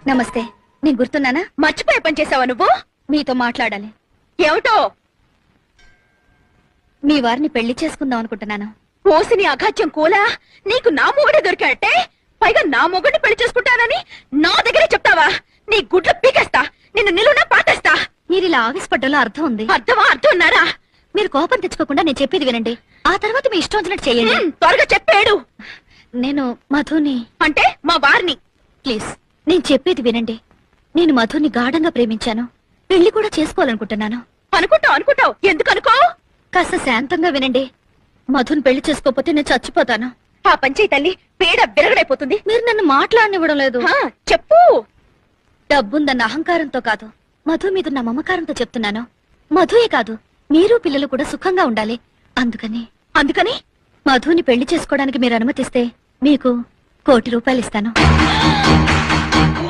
నమస్తే. నేను గుర్తున్నానా? మర్చిపోయే పని చేసావా నువ్వు? మీతో మాట్లాడాలి. ఏమిటో? మీ వారిని పెళ్లి చేసుకుందాం అనుకుంటున్నాను. ఓసిని అఘాత్యం కూలా, నీకు నా మొగుడే దొరికాడటే, పైగా నా మొగుడిని పెళ్లి చేసుకుంటానని నా దగ్గరే చెప్తావా? నీ గుడ్లు పీకేస్తా, నిన్ను నిలువునా పాటేస్తా. మీరు ఇలా ఆవేశపడ్డంలో అర్థం ఉంది. అర్థమా? అర్థం ఉన్నారా? మీరు కోపం తెచ్చుకోకుండా నేను చెప్పేది వినండి. ఆ తర్వాత మీ ఇష్టం వచ్చినట్టు చెయ్యండి. త్వరగా చెప్పాడు. నేను మధుని అంటే మా వారిని. ప్లీజ్ నేను చెప్పేది వినండి. నేను మధుని గాఢంగా ప్రేమించాను. పెళ్లి కూడా చేసుకోవాలనుకుంటున్నాను. అనుకుంటావు. ఎందుకు అనుకో? కాస్త శాంతంగా వినండి. మధుని పెళ్లి చేసుకోకపోతే నేను చచ్చిపోతాను. ఆ పంచాయి తల్లి పేడ విరగడైపోతుంది. మీరు నన్ను మాట్లాడనివ్వడం లేదు. చెప్పు. డబ్బుందన్న అహంకారంతో కాదు, మధు మీద నా మమకారంతో చెప్తున్నాను. మధుయే కాదు, మీరు పిల్లలు కూడా సుఖంగా ఉండాలి. అందుకని మధుని పెళ్లి చేసుకోవడానికి మీరు అనుమతిస్తే మీకు ₹1,00,00,000 ఇస్తాను.